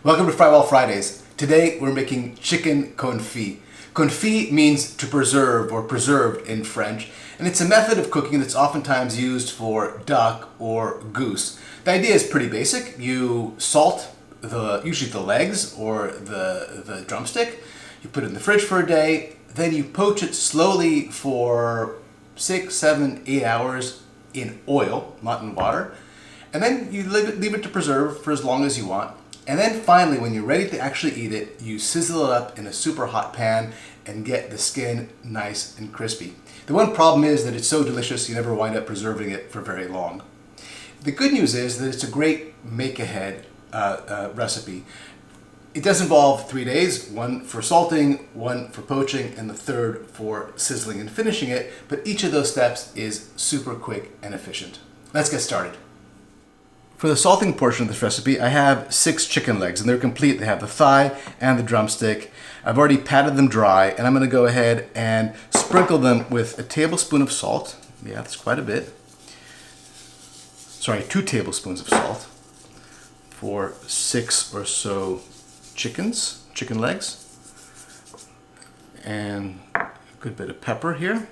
Welcome to Frywall Fridays. Today we're making chicken confit. Confit means to preserve or preserved in French, and it's a method of cooking that's oftentimes used for duck or goose. The idea is pretty basic. You salt usually the legs or the drumstick. You put it in the fridge for a day, then you poach it slowly for 6, 7, 8 hours in oil, not in water, and then you leave it to preserve for as long as you want. And then finally, when you're ready to actually eat it, you sizzle it up in a super hot pan and get the skin nice and crispy. The one problem is that it's so delicious you never wind up preserving it for very long. The good news is that it's a great make-ahead recipe. It does involve 3 days, one for salting, one for poaching, and the third for sizzling and finishing it, but each of those steps is super quick and efficient. Let's get started. For the salting portion of this recipe, I have 6 chicken legs, and they're complete. They have the thigh and the drumstick. I've already patted them dry, and I'm going to go ahead and sprinkle them with a tablespoon of salt. Yeah, that's quite a bit. Sorry, 2 tablespoons of salt for 6 or so chicken legs. And a good bit of pepper here.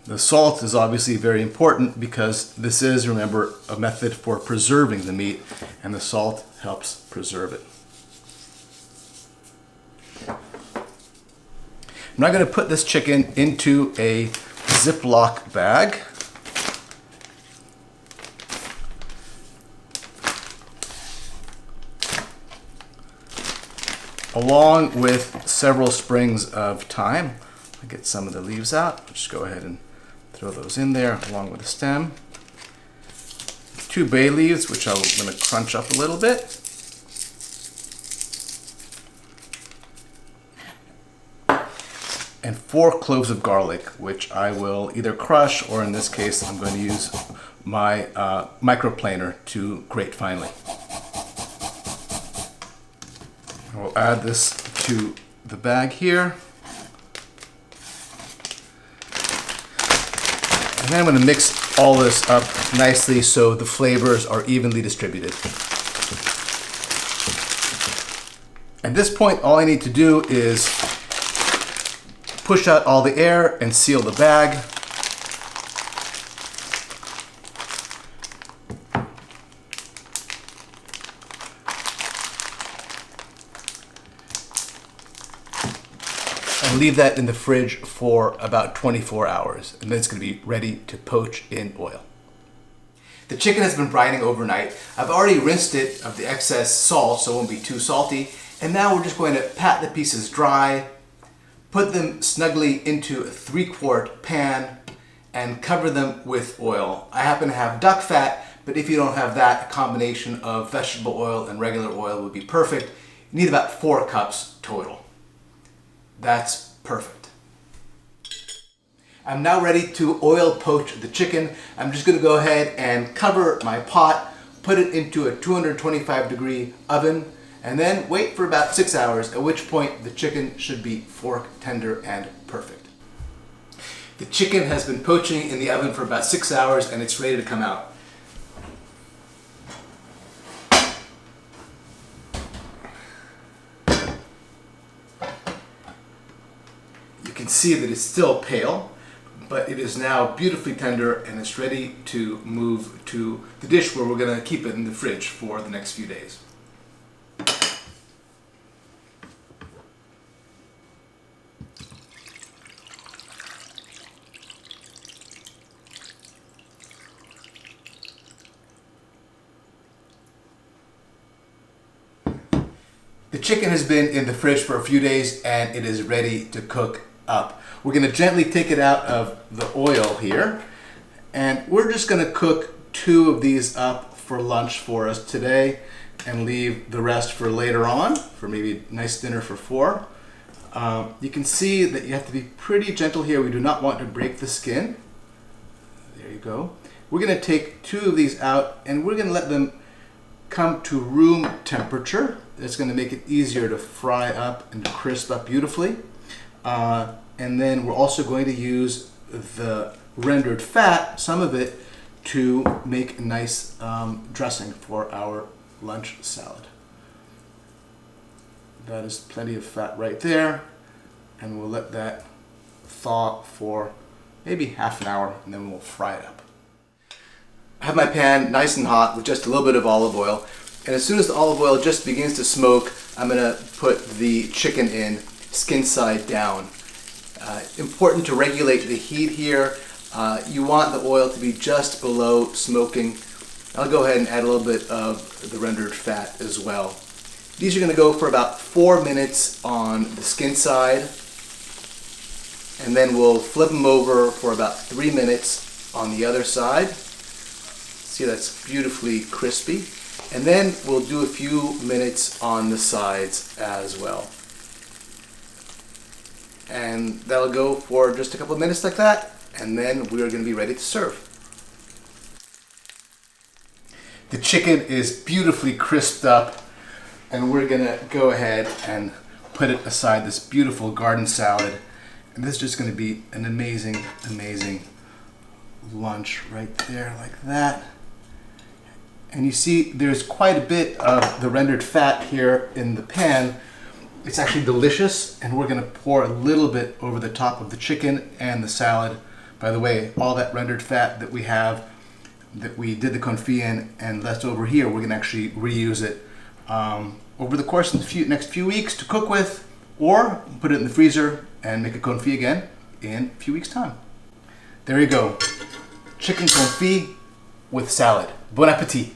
The salt is obviously very important because this is, remember, a method for preserving the meat, and the salt helps preserve it. I'm now going to put this chicken into a Ziploc bag. Along with several sprigs of thyme. I'll get some of the leaves out. I'll just go ahead and throw those in there along with the stem. 2 bay leaves, which I'm going to crunch up a little bit. And 4 cloves of garlic, which I will either crush, or in this case I'm going to use my microplaner to grate finely. I will add this to the bag here. And then I'm going to mix all this up nicely so the flavors are evenly distributed. At this point, all I need to do is push out all the air and seal the bag. And leave that in the fridge for about 24 hours, and then it's going to be ready to poach in oil. The chicken has been brining overnight. I've already rinsed it of the excess salt so it won't be too salty, and now we're just going to pat the pieces dry, put them snugly into a 3-quart pan, and cover them with oil. I happen to have duck fat, but if you don't have that, a combination of vegetable oil and regular oil would be perfect. You need about 4 cups total. That's perfect. I'm now ready to oil poach the chicken. I'm just going to go ahead and cover my pot, put it into a 225-degree oven, and then wait for about 6 hours, at which point the chicken should be fork tender and perfect. The chicken has been poaching in the oven for about 6 hours, and it's ready to come out. You can see that it's still pale, but it is now beautifully tender, and it's ready to move to the dish where we're going to keep it in the fridge for the next few days. The chicken has been in the fridge for a few days, and it is ready to cook up. We're going to gently take it out of the oil here, and we're just going to cook 2 of these up for lunch for us today and leave the rest for later on for maybe a nice dinner for 4. You can see that you have to be pretty gentle here. We do not want to break the skin. There you go. We're going to take 2 of these out, and we're going to let them come to room temperature. It's going to make it easier to fry up and to crisp up beautifully. And then we're also going to use the rendered fat, some of it, to make a nice dressing for our lunch salad. That is plenty of fat right there, and we'll let that thaw for maybe half an hour, and then we'll fry it up. I have my pan nice and hot with just a little bit of olive oil, and as soon as the olive oil just begins to smoke, I'm going to put the chicken in, skin side down. Important to regulate the heat here. You want the oil to be just below smoking. I'll go ahead and add a little bit of the rendered fat as well. These are going to go for about 4 minutes on the skin side, and then we'll flip them over for about 3 minutes on the other side. See, that's beautifully crispy. And then we'll do a few minutes on the sides as well. And that'll go for just a couple of minutes like that, and then we're going to be ready to serve. The chicken is beautifully crisped up, and we're going to go ahead and put it aside this beautiful garden salad. And this is just going to be an amazing, amazing lunch right there like that. And you see there's quite a bit of the rendered fat here in the pan. It's actually delicious, and we're going to pour a little bit over the top of the chicken and the salad. By the way, all that rendered fat that we have, that we did the confit in and left over here, we're going to actually reuse it over the course of the next few weeks to cook with, or put it in the freezer and make a confit again in a few weeks' time. There you go. Chicken confit with salad. Bon appetit.